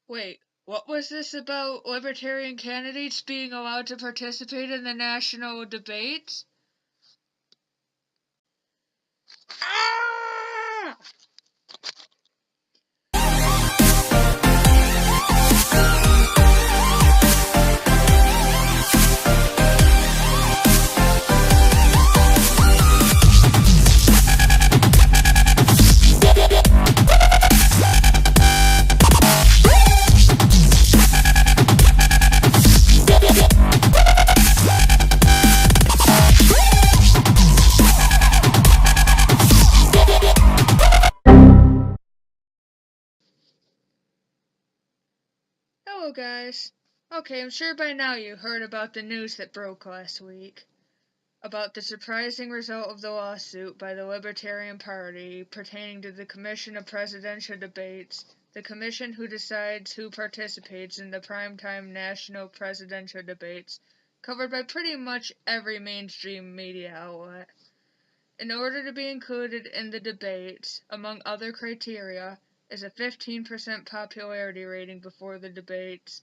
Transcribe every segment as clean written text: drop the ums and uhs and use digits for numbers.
Wait, what was this about Libertarian candidates being allowed to participate in the national debates? Ah! Hello guys. Okay, I'm sure by now you heard about the news that broke last week about the surprising result of the lawsuit by the Libertarian Party pertaining to the Commission of Presidential Debates, the commission who decides who participates in the primetime national presidential debates, covered by pretty much every mainstream media outlet. In order to be included in the debates, among other criteria, is a 15% popularity rating before the debates.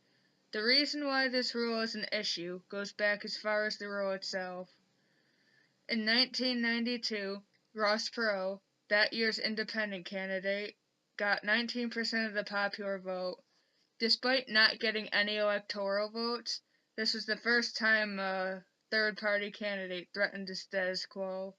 The reason why this rule is an issue goes back as far as the rule itself. In 1992, Ross Perot, that year's independent candidate, got 19% of the popular vote. Despite not getting any electoral votes, this was the first time a third-party candidate threatened the status quo.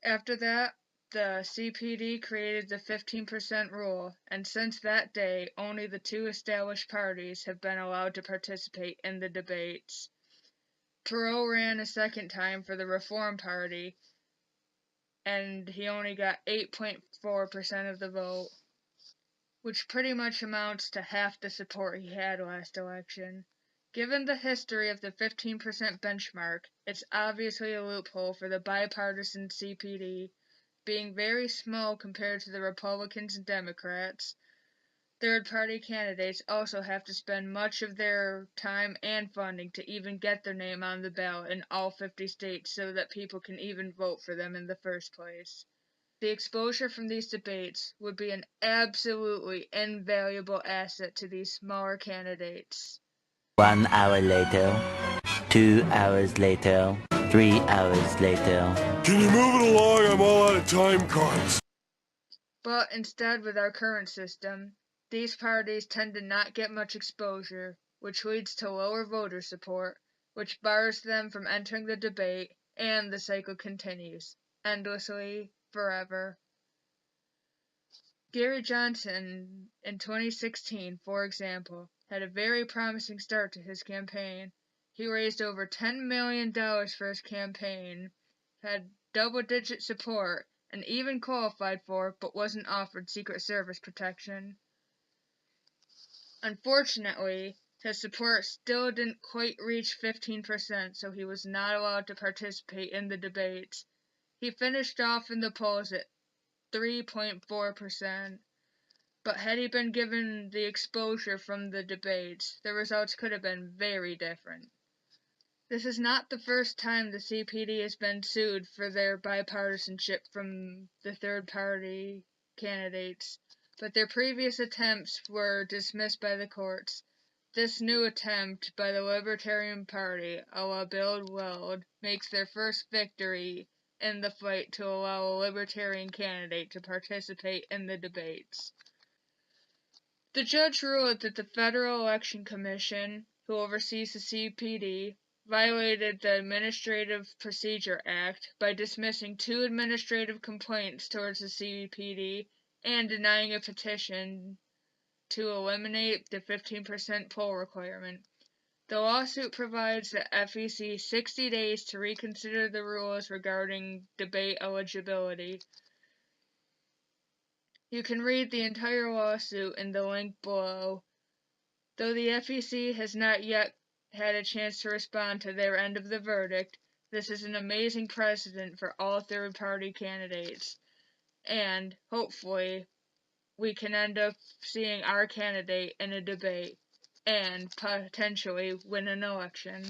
After that, the CPD created the 15% rule, and since that day, only the two established parties have been allowed to participate in the debates. Perot ran a second time for the Reform Party, and he only got 8.4% of the vote, which pretty much amounts to half the support he had last election. Given the history of the 15% benchmark, it's obviously a loophole for the bipartisan CPD, being very small compared to the Republicans and Democrats. Third-party candidates also have to spend much of their time and funding to even get their name on the ballot in all 50 states so that people can even vote for them in the first place. The exposure from these debates would be an absolutely invaluable asset to these smaller candidates. 1 hour later, 2 hours later, 3 hours later. Can you move it along? I'm all out of time cards. But instead, with our current system, these parties tend to not get much exposure, which leads to lower voter support, which bars them from entering the debate, and the cycle continues, endlessly, forever. Gary Johnson, in 2016, for example, had a very promising start to his campaign. He raised over $10 million for his campaign, had double-digit support, and even qualified for, but wasn't offered, Secret Service protection. Unfortunately, his support still didn't quite reach 15%, so he was not allowed to participate in the debates. He finished off in the polls at 3.4%, but had he been given the exposure from the debates, the results could have been very different. This is not the first time the CPD has been sued for their bipartisanship from the third-party candidates, but their previous attempts were dismissed by the courts. This new attempt by the Libertarian Party, a la Bill Weld, makes their first victory in the fight to allow a Libertarian candidate to participate in the debates. The judge ruled that the Federal Election Commission, who oversees the CPD, violated the Administrative Procedure Act by dismissing 2 administrative complaints towards the CPD and denying a petition to eliminate the 15% poll requirement. The lawsuit provides the FEC 60 days to reconsider the rules regarding debate eligibility. You can read the entire lawsuit in the link below. Though the FEC has not yet had a chance to respond to their end of the verdict, this is an amazing precedent for all third-party candidates, and, hopefully, we can end up seeing our candidate in a debate, and potentially win an election.